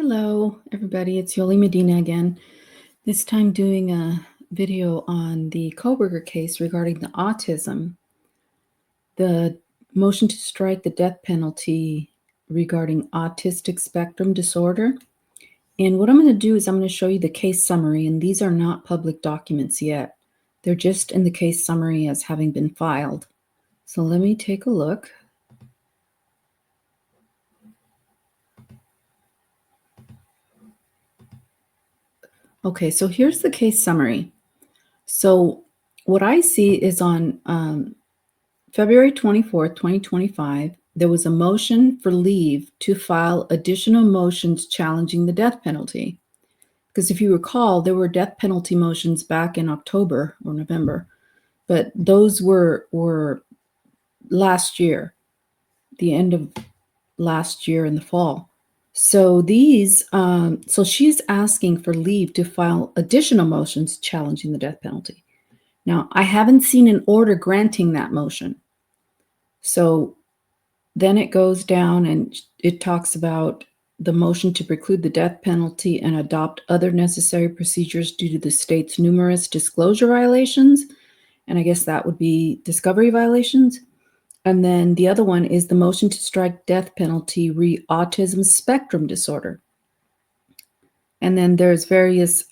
Hello, everybody. It's Yoli Medina again. This time doing a video on the Kohberger case regarding the autism, the motion to strike the death penalty regarding autistic spectrum disorder. And what I'm going to do is I'm going to show you the case summary, and these are not public documents yet. They're just in the case summary as having been filed. So let me take a look. Okay, so here's the case summary. So what I see is on February 24th, 2025, there was a motion for leave to file additional motions challenging the death penalty. Because if you recall, there were death penalty motions back in October or November, but those were last year, the end of last year in the fall. So so she's asking for leave to file additional motions challenging the death penalty. Now, I haven't seen an order granting that motion. So then it goes down and it talks about the motion to preclude the death penalty and adopt other necessary procedures due to the state's numerous disclosure violations. And I guess that would be discovery violations. And then the other one is the motion to strike death penalty re Autism Spectrum Disorder. And then there's various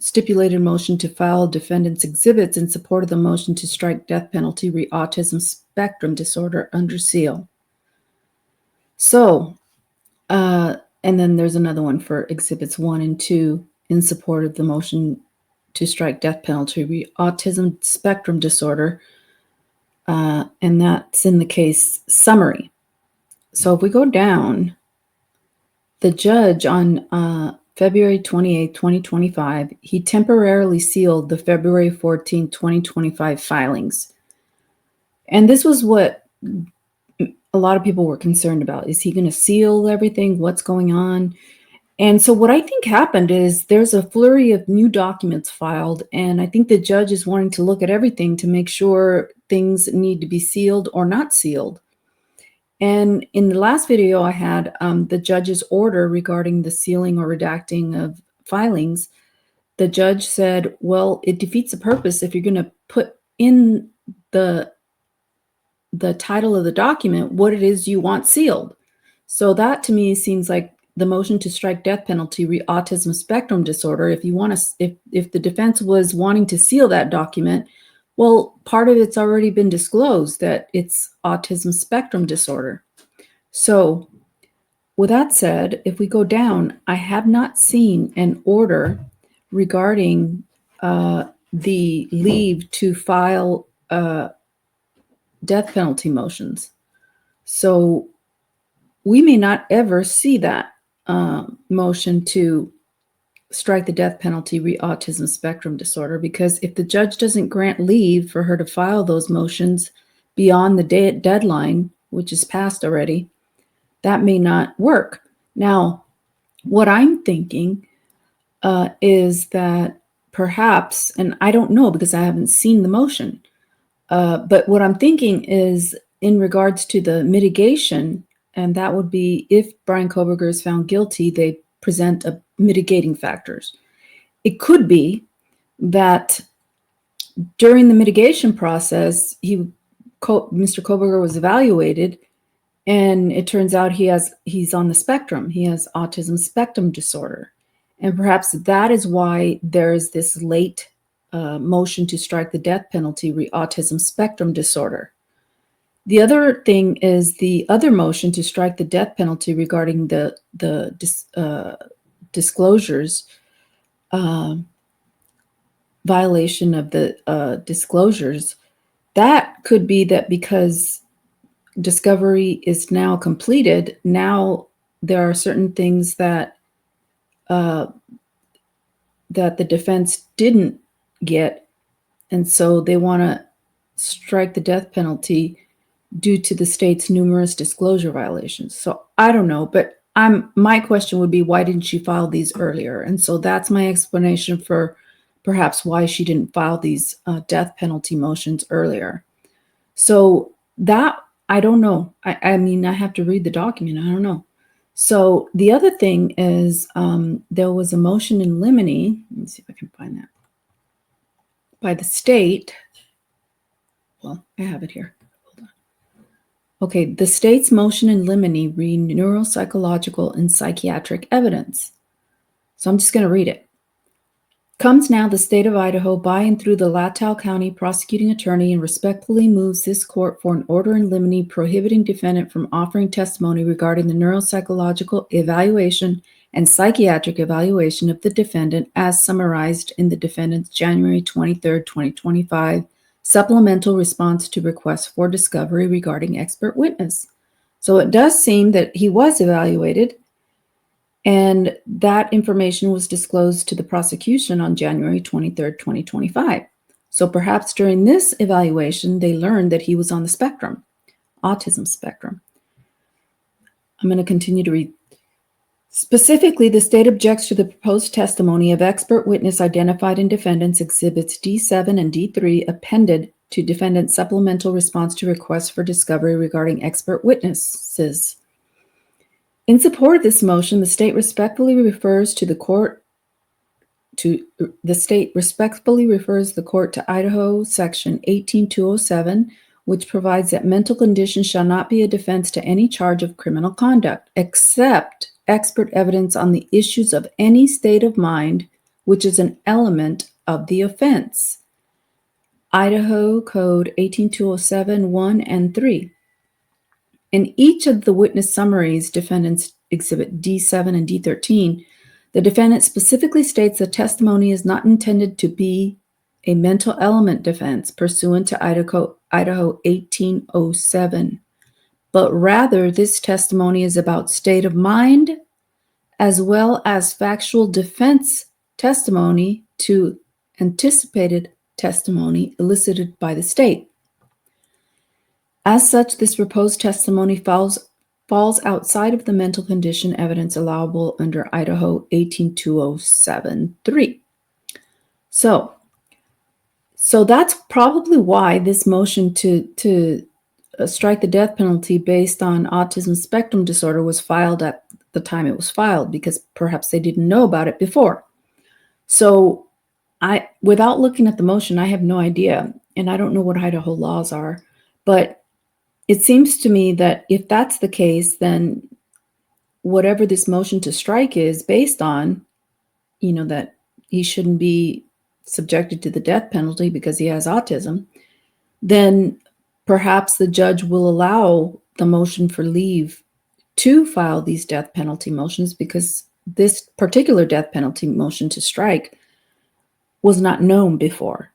stipulated motion to file defendant's exhibits in support of the motion to strike death penalty re Autism Spectrum Disorder under seal. So, and then there's another one for exhibits 1 and 2 in support of the motion to strike death penalty re Autism Spectrum Disorder. And that's in the case summary. So if we go down, the judge on February 28, 2025, he temporarily sealed the February 14, 2025 filings. And this was what a lot of people were concerned about. Is he going to seal everything? What's going on? And so what I think happened is there's a flurry of new documents filed, and I think the judge is wanting to look at everything to make sure things need to be sealed or not sealed. And in the last video, I had the judge's order regarding the sealing or redacting of filings. The judge said, well, it defeats the purpose if you're going to put in the title of the document what it is you want sealed. So that to me seems like the motion to strike death penalty re Autism Spectrum Disorder. If you want to, if the defense was wanting to seal that document, well, part of it's already been disclosed that it's autism spectrum disorder. So with that said, if we go down, I have not seen an order regarding the leave to file death penalty motions. So we may not ever see that motion to strike the death penalty re Autism Spectrum Disorder, because if the judge doesn't grant leave for her to file those motions beyond the deadline, which is passed already, that may not work. Now, what I'm thinking is that perhaps, and I don't know because I haven't seen the motion, but what I'm thinking is in regards to the mitigation, and that would be if Brian Kohberger is found guilty, they present a mitigating factors. It could be that during the mitigation process, Mr. Kohberger was evaluated, and it turns out he's on the spectrum. He has autism spectrum disorder, and perhaps that is why there is this late motion to strike the death penalty re Autism Spectrum Disorder. The other thing is the other motion to strike the death penalty regarding the disclosures, violation of the disclosures. That could be that because discovery is now completed, now there are certain things that that the defense didn't get, and so they want to strike the death penalty due to the state's numerous disclosure violations. So I don't know, but my question would be, why didn't she file these earlier? And so that's my explanation for perhaps why she didn't file these death penalty motions earlier. So that, I don't know. I mean, I have to read the document. I don't know. So the other thing is there was a motion in limine. Let me see if I can find that. By the state. Well, I have it here. Hold on. Okay, the state's motion in limine read neuropsychological and psychiatric evidence. So I'm just going to read it. Comes now the state of Idaho by and through the Latau County prosecuting attorney and respectfully moves this court for an order in limine prohibiting defendant from offering testimony regarding the neuropsychological evaluation and psychiatric evaluation of the defendant as summarized in the defendant's January 23, 2025 supplemental response to request for discovery regarding expert witness. So it does seem that he was evaluated, and that information was disclosed to the prosecution on January 23, 2025. So perhaps during this evaluation, they learned that he was on the spectrum, autism spectrum. I'm going to continue to read. Specifically, the state objects to the proposed testimony of expert witness identified in defendant's exhibits D7 and D3 appended to defendant's supplemental response to requests for discovery regarding expert witnesses. In support of this motion, the state respectfully refers the court to Idaho Section 18207, which provides that mental condition shall not be a defense to any charge of criminal conduct, except expert evidence on the issues of any state of mind, which is an element of the offense. Idaho Code 18207, 1 and 3. In each of the witness summaries, defendant's exhibit D7 and D13, the defendant specifically states the testimony is not intended to be a mental element defense pursuant to Idaho 1807, but rather this testimony is about state of mind as well as factual defense testimony to anticipated testimony elicited by the state. As such, this proposed testimony falls outside of the mental condition evidence allowable under Idaho 18207-3. So that's probably why this motion to strike the death penalty based on autism spectrum disorder was filed at the time it was filed, because perhaps they didn't know about it before. So without looking at the motion, I have no idea, and I don't know what Idaho laws are, but it seems to me that if that's the case, then whatever this motion to strike is based on, that he shouldn't be subjected to the death penalty because he has autism, then perhaps the judge will allow the motion for leave to file these death penalty motions, because this particular death penalty motion to strike was not known before.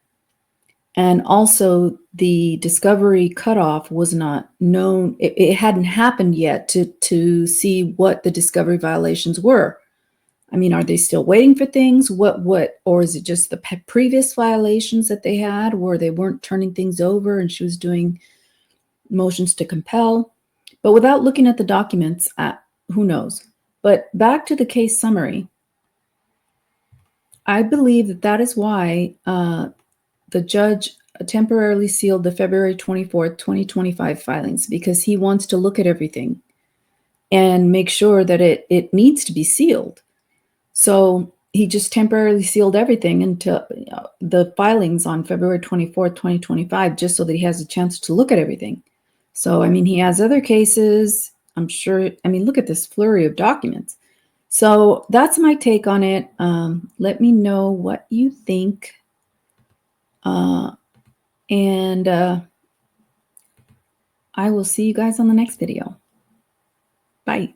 And also the discovery cutoff was not known. It hadn't happened yet to see what the discovery violations were. I mean, are they still waiting for things? Or is it just the previous violations that they had where they weren't turning things over and she was doing motions to compel? But without looking at the documents, who knows? But back to the case summary. I believe that is why the judge temporarily sealed the February 24th, 2025 filings, because he wants to look at everything and make sure that it needs to be sealed. So he just temporarily sealed everything until the filings on February 24th, 2025, just so that he has a chance to look at everything. So, I mean, he has other cases, I'm sure. I mean, look at this flurry of documents. So that's my take on it. Let me know what you think. And I will see you guys on the next video. Bye.